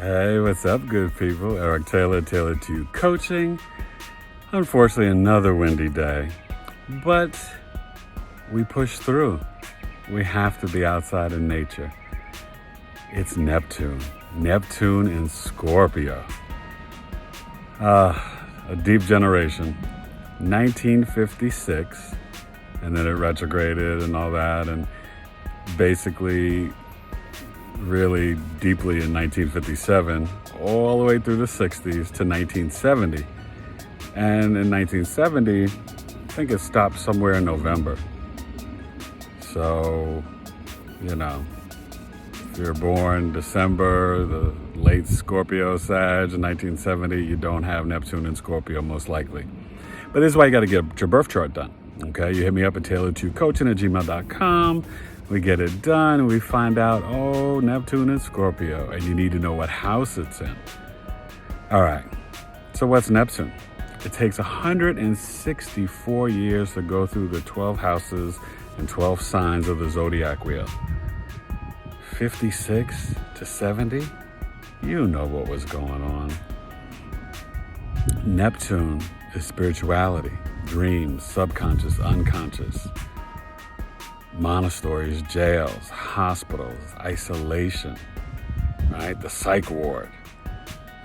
Hey, what's up, good people? Eric Taylor, Taylor to You Coaching. Unfortunately, another windy day, but we push through. We have to be outside in nature. It's Neptune in Scorpio. A deep generation, 1956, and then it retrograded and all that, and basically really deeply in 1957, all the way through the 60s to 1970. And in 1970, I think it stopped somewhere in November. So, if you're born December, the late Scorpio Sag in 1970, you don't have Neptune in Scorpio most likely. But this is why you got to get your birth chart done. Okay, you hit me up at taylor2coaching@gmail.com. We get it done and we find out, Neptune in Scorpio, and you need to know what house it's in. All right, so what's Neptune? It takes 164 years to go through the 12 houses and 12 signs of the zodiac wheel. 56 to 70, you know what was going on. Neptune is spirituality, dreams, subconscious, unconscious. Monasteries, jails, hospitals, isolation, right? The psych ward.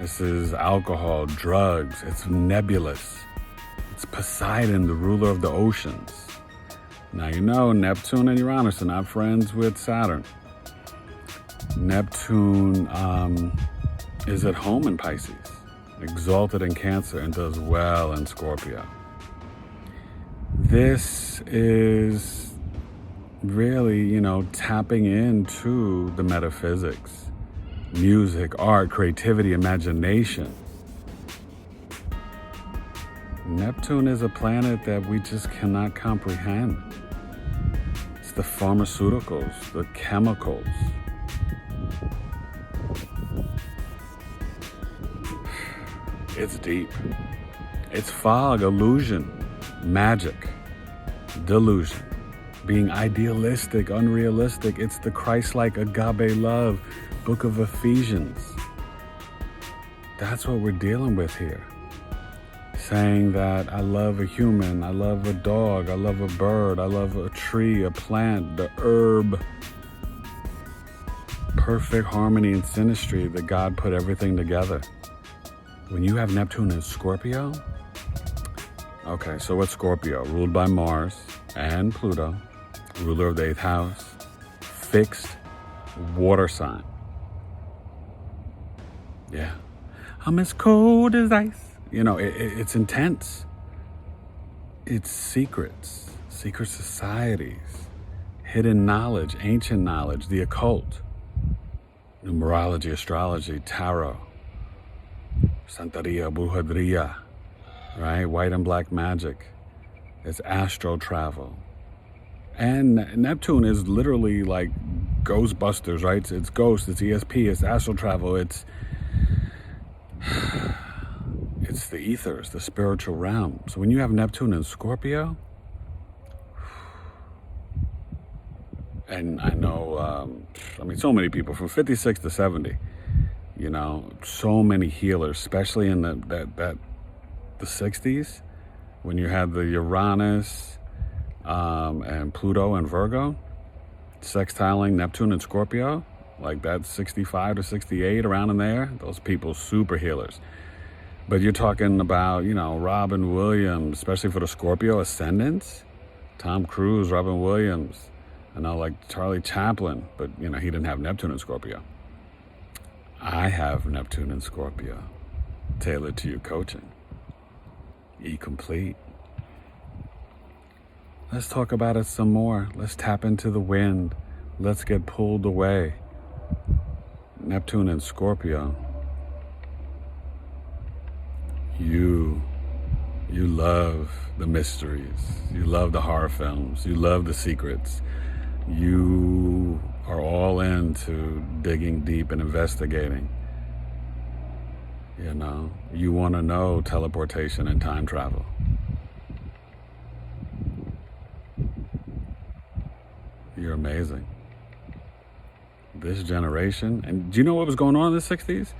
This is alcohol, drugs. It's nebulous. It's Poseidon, the ruler of the oceans. Now, Neptune and Uranus are not friends with Saturn. Neptune is at home in Pisces, exalted in Cancer, and does well in Scorpio. This is really, tapping into the metaphysics, music, art, creativity, imagination. Neptune is a planet that we just cannot comprehend. It's the pharmaceuticals, the chemicals. It's deep. It's fog, illusion, magic, delusion. Being idealistic, unrealistic. It's the Christ-like agape love, book of Ephesians. That's what we're dealing with here. Saying that I love a human, I love a dog, I love a bird, I love a tree, a plant, the herb. Perfect harmony and synastry that God put everything together. When you have Neptune in Scorpio, okay, so what's Scorpio? Ruled by Mars and Pluto. Ruler of the 8th house, fixed water sign. Yeah. I'm as cold as ice. It's intense. It's secrets, secret societies, hidden knowledge, ancient knowledge, the occult, numerology, astrology, tarot, Santeria, Brujeria, right? White and black magic. It's astro travel. And Neptune is literally like Ghostbusters, right? It's ghosts, it's ESP, it's astral travel, it's the ethers, the spiritual realm. So when you have Neptune in Scorpio, and I know, so many people from 56 to 70, so many healers, especially in the 60s, when you had the Uranus, and Pluto and Virgo, sextiling Neptune and Scorpio, like that's 65 to 68, around in there. Those people, super healers. But you're talking about, Robin Williams, especially for the Scorpio ascendants. Tom Cruise, Robin Williams, like Charlie Chaplin, but, he didn't have Neptune in Scorpio. I have Neptune in Scorpio. Tailored to You Coaching. E-complete. Let's talk about it some more. Let's tap into the wind. Let's get pulled away. Neptune in Scorpio. You love the mysteries. You love the horror films. You love the secrets. You are all into digging deep and investigating. You want to know teleportation and time travel. You're amazing. This generation, and do you know what was going on in the 60s?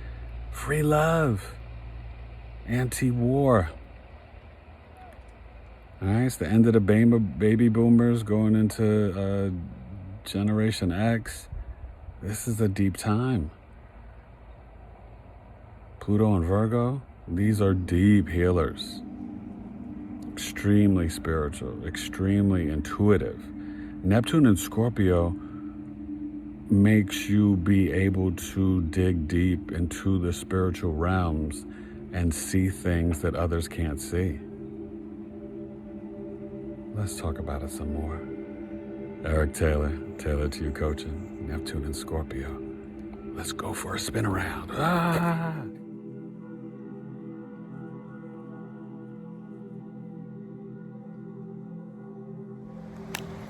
Free love. Anti-war. All right, it's the end of the baby boomers going into Generation X. This is a deep time. Pluto and Virgo, these are deep healers. Extremely spiritual, extremely intuitive. Neptune in Scorpio makes you be able to dig deep into the spiritual realms and see things that others can't see. Let's talk about it some more. Eric Taylor, Taylor to You Coaching, Neptune in Scorpio. Let's go for a spin around. Ah!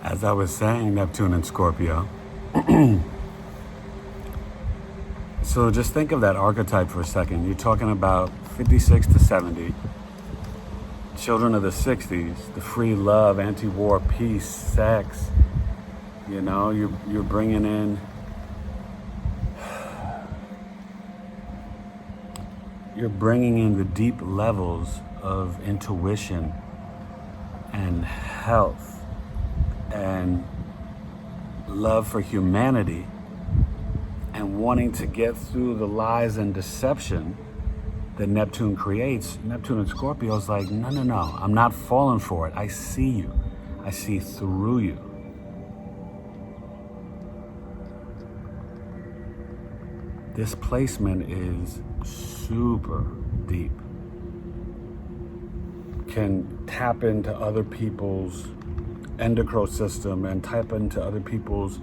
As I was saying, Neptune in Scorpio. So just think of that archetype for a second. You're talking about 56 to 70, children of the 60s, the free love, anti-war, peace, sex. You know, you're bringing in, the deep levels of intuition and health and love for humanity and wanting to get through the lies and deception that Neptune creates. Neptune in Scorpio is like, no, I'm not falling for it. I see you. I see through you. This placement is super deep. Can tap into other people's endocrine system and tap into other people's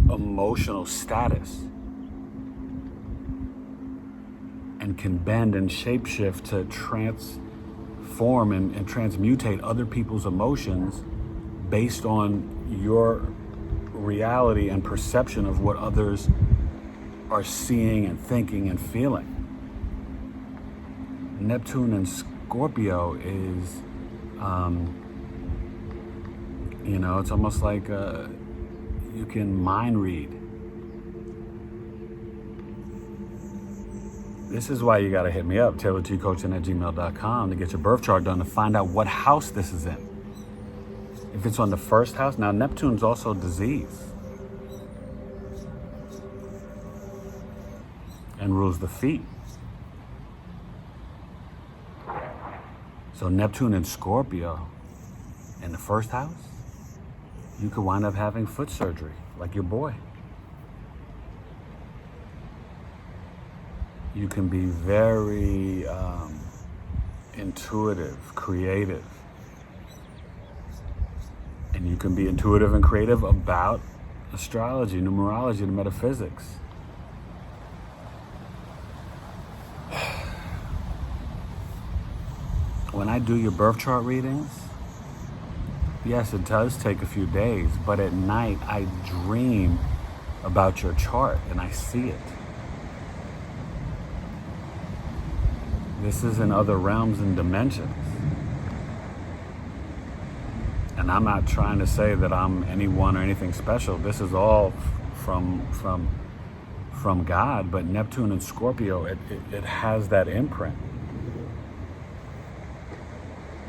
emotional status, and can bend and shapeshift to transform and transmutate other people's emotions based on your reality and perception of what others are seeing and thinking and feeling. Neptune in Scorpio is, it's almost like you can mind read. This is why you got to hit me up, taylortcoaching@gmail.com, to get your birth chart done to find out what house this is in. If it's on the first house, now Neptune's also disease and rules the feet. So Neptune in Scorpio in the first house, you could wind up having foot surgery, like your boy. You can be very intuitive, creative. And you can be intuitive and creative about astrology, numerology, and metaphysics. When I do your birth chart readings, yes, it does take a few days, but at night I dream about your chart and I see it. This is in other realms and dimensions. And I'm not trying to say that I'm anyone or anything special. This is all from God, but Neptune and Scorpio, it has that imprint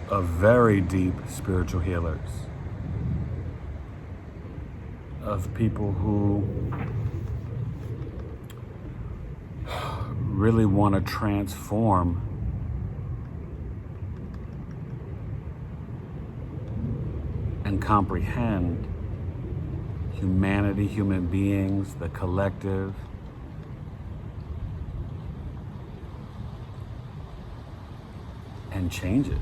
of very deep spiritual healers, of people who really want to transform and comprehend humanity, human beings, the collective, and change it.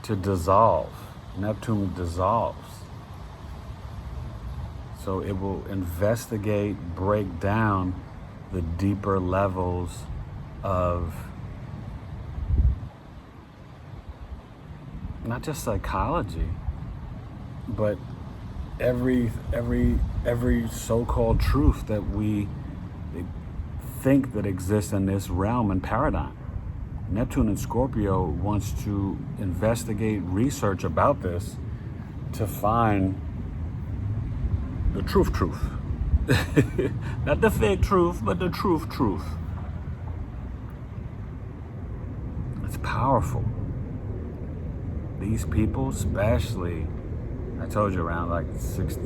To dissolve. Neptune dissolves. So it will investigate, break down the deeper levels of not just psychology, but every so-called truth that we think that exists in this realm and paradigm. Neptune in Scorpio wants to investigate, research about this to find the truth. Not the fake truth, but the truth. It's powerful. These people, especially, I told you around like 60,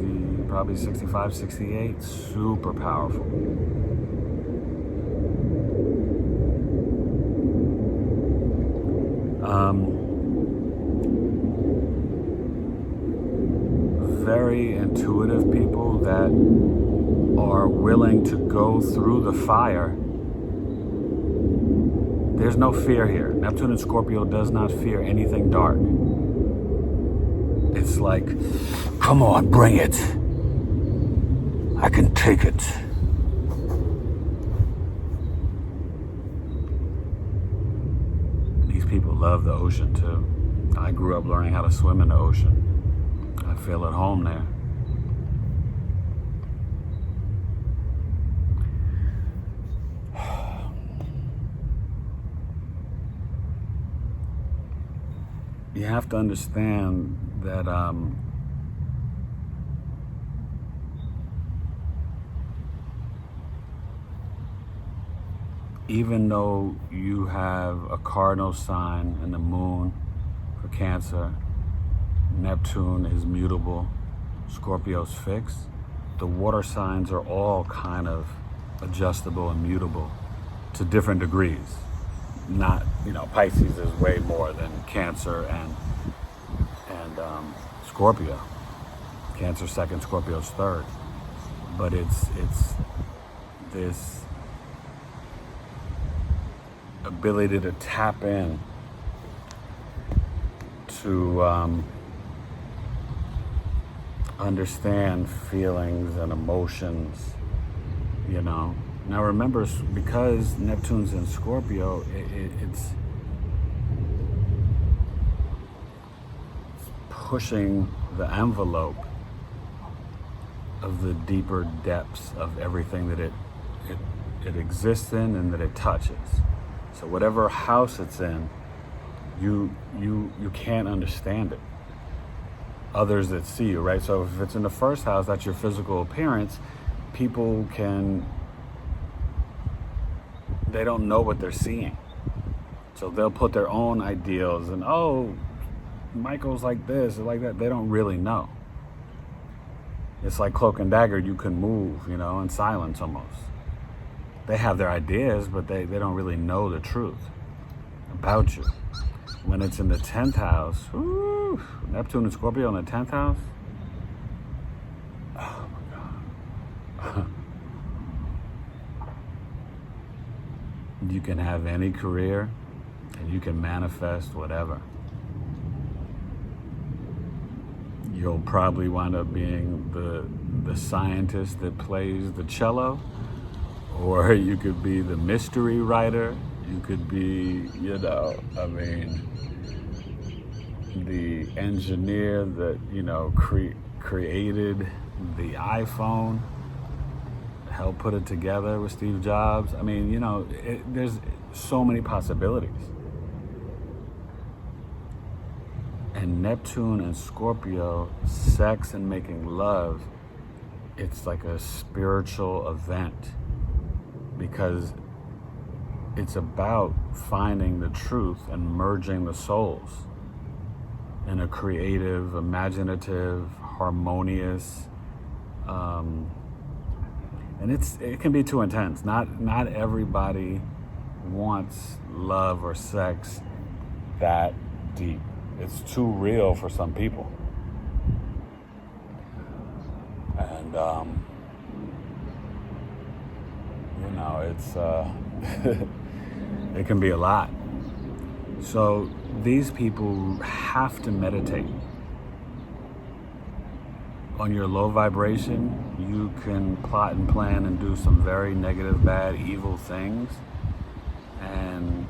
probably 65, 68, super powerful. Very intuitive people that are willing to go through the fire. There's no fear here. Neptune in Scorpio does not fear anything dark. It's like, come on, bring it. I can take it. These people love the ocean too. I grew up learning how to swim in the ocean. I feel at home there. You have to understand that even though you have a cardinal sign in the moon for Cancer, Neptune is mutable, Scorpio's fixed, the water signs are all kind of adjustable and mutable to different degrees. Not, Pisces is way more than Cancer and Scorpio. Cancer second, Scorpio's third. But it's this ability to tap in to understand feelings and emotions, Now remember, because Neptune's in Scorpio, it's pushing the envelope of the deeper depths of everything that it exists in and that it touches. So whatever house it's in, you can't understand it. Others that see you, right? So if it's in the first house, that's your physical appearance, people they don't know what they're seeing. So they'll put their own ideals and, Michael's like this or like that. They don't really know. It's like cloak and dagger. You can move, in silence almost. They have their ideas, but they don't really know the truth about you. When it's in the 10th house, Neptune and Scorpio in the 10th house, oh my God. You can have any career and you can manifest whatever. You'll probably wind up being the scientist that plays the cello, or you could be the mystery writer. You could be, the engineer that, created the iPhone, helped put it together with Steve Jobs. There's so many possibilities. And Neptune and Scorpio, sex and making love, it's like a spiritual event because it's about finding the truth and merging the souls in a creative, imaginative, harmonious, and it can be too intense. Not everybody wants love or sex that deep. It's too real for some people. And, it's, it can be a lot. So these people have to meditate. On your low vibration, you can plot and plan and do some very negative, bad, evil things and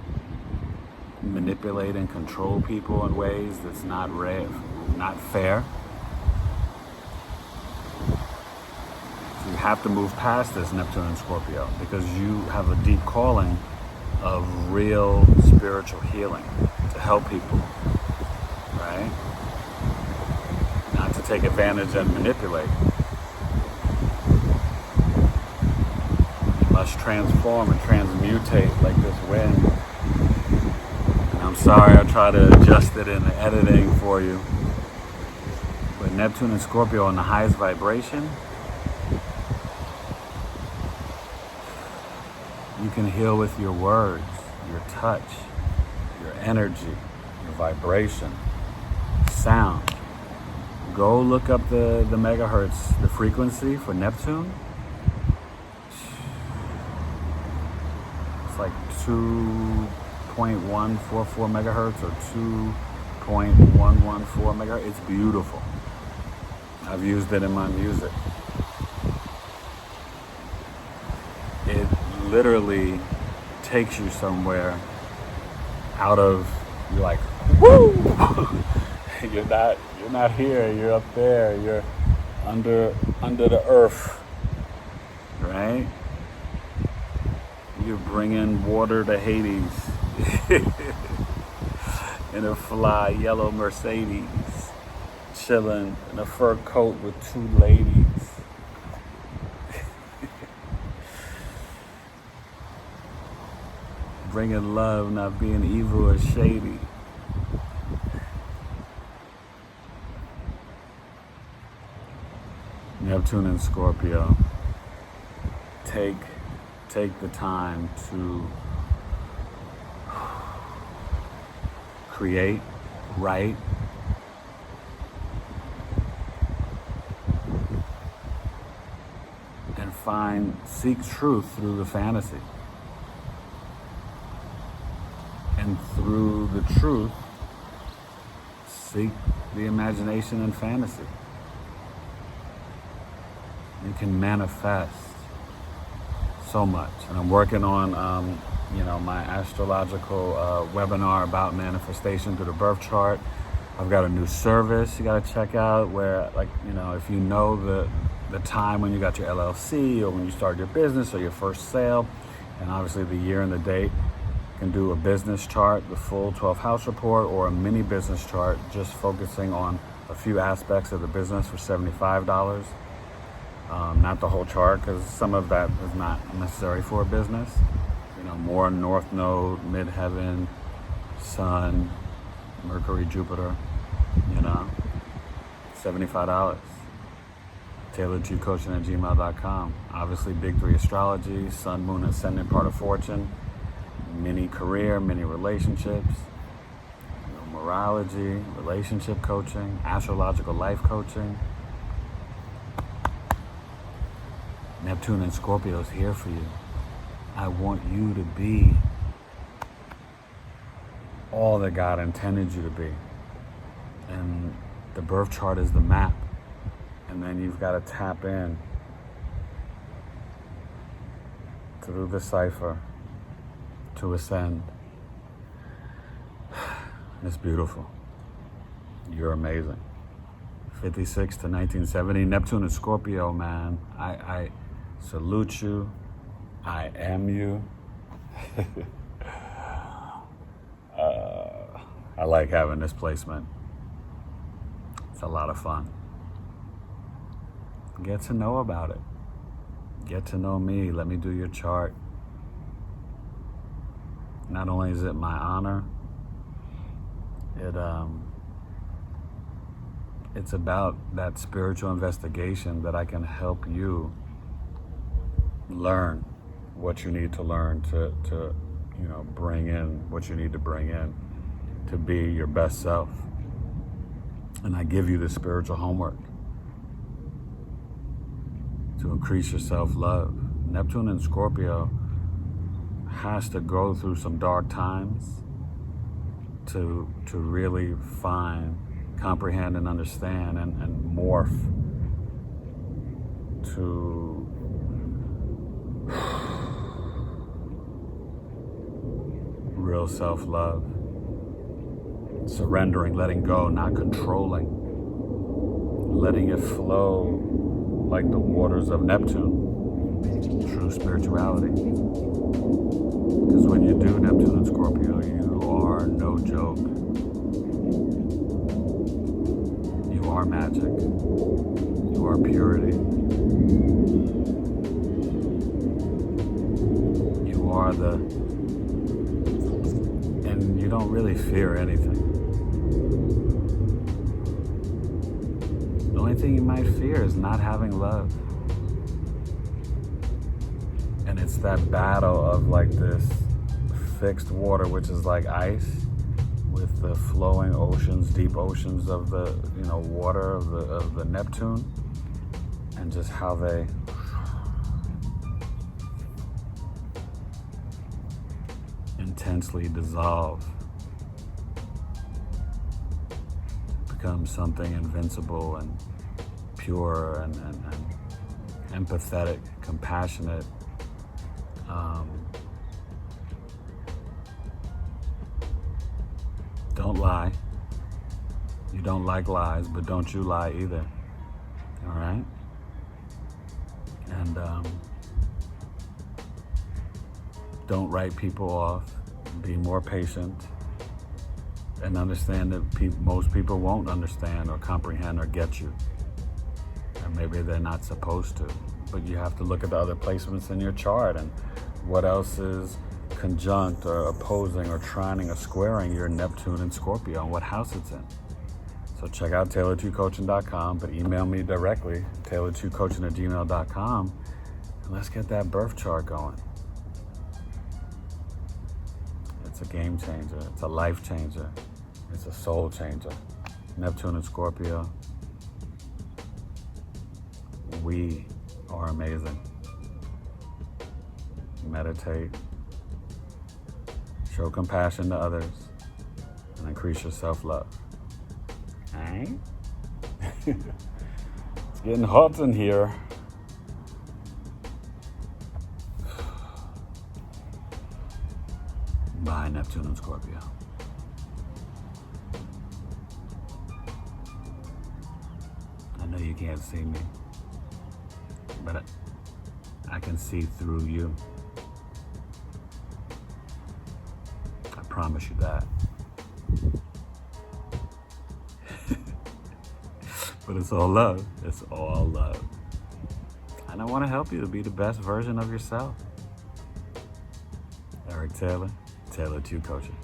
manipulate and control people in ways that's not fair. So you have to move past this Neptune and Scorpio because you have a deep calling of real spiritual healing to help people, right? Not to take advantage and manipulate. must transform and transmutate like this wind. And I'm sorry, I'll try to adjust it in the editing for you. But Neptune in Scorpio on the highest vibration, you can heal with your words, your touch, your energy, your vibration, sound. Go look up the megahertz, the frequency for Neptune. It's like 2.144 megahertz or 2.114 megahertz. It's beautiful. I've used it in my music. It literally takes you somewhere out of, you're like, woo! You're not here, you're up there, you're under the earth, right? You're bringing water to Hades in a fly yellow Mercedes, chilling in a fur coat with two ladies. Bringing love, not being evil or shady. Neptune in Scorpio. Take the time to create, write, and seek truth through the fantasy. And through the truth, seek the imagination and fantasy. You can manifest so much. And I'm working on, my astrological webinar about manifestation through the birth chart. I've got a new service you got to check out where, if you know the time when you got your LLC or when you started your business or your first sale, and obviously the year and the date, you can do a business chart, the full 12 house report, or a mini business chart just focusing on a few aspects of the business for $75. Not the whole chart, because some of that is not necessary for a business. More North Node, Midheaven, Sun, Mercury, Jupiter, $75. tailoredtocoaching@gmail.com. Obviously, Big 3 Astrology, Sun, Moon, Ascendant, Part of Fortune, mini career, mini relationships, morology, relationship coaching, astrological life coaching. Neptune in Scorpio is here for you. I want you to be all that God intended you to be. And the birth chart is the map. And then you've got to tap in through the cipher to ascend. It's beautiful. You're amazing. 56 to 1970. Neptune in Scorpio, man. I salute you. I am you. I like having this placement. It's a lot of fun. Get to know about it. Get to know me. Let me do your chart. Not only is it my honor, it's about that spiritual investigation that I can help you learn what you need to learn to bring in what you need to bring in to be your best self. And I give you the spiritual homework to increase your self-love. Neptune in Scorpio has to go through some dark times to really find, comprehend, and understand and morph to real self-love. Surrendering, letting go, not controlling. Letting it flow like the waters of Neptune. True spirituality. Because when you do Neptune and Scorpio, you are no joke. You are magic. You are purity. are and you don't really fear anything. The only thing you might fear is not having love. And it's that battle of like this fixed water, which is like ice, with the flowing oceans, deep oceans of the, water of the Neptune, and just how they intensely dissolve to become something invincible and pure and empathetic, compassionate. Don't lie. You don't like lies, but don't you lie either. All right? And don't write people off. Be more patient. And understand that most people won't understand or comprehend or get you. And maybe they're not supposed to. But you have to look at the other placements in your chart and what else is conjunct or opposing or trining or squaring your Neptune in Scorpio and what house it's in. So check out taylor2coaching.com, but email me directly, taylor2coaching@gmail.com, and let's get that birth chart going. It's a game changer. It's a life changer. It's a soul changer. Neptune in Scorpio. We are amazing. Meditate. Show compassion to others and increase your self-love. Alright? It's getting hot in here. Bye, Neptune and Scorpio. I know you can't see me, but I can see through you. I promise you that. But it's all love. It's all love. And I want to help you to be the best version of yourself. Eric Taylor, Taylor 2 Coaching.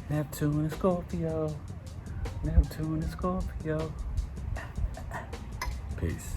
Neptune in Scorpio. Neptune in Scorpio. Peace.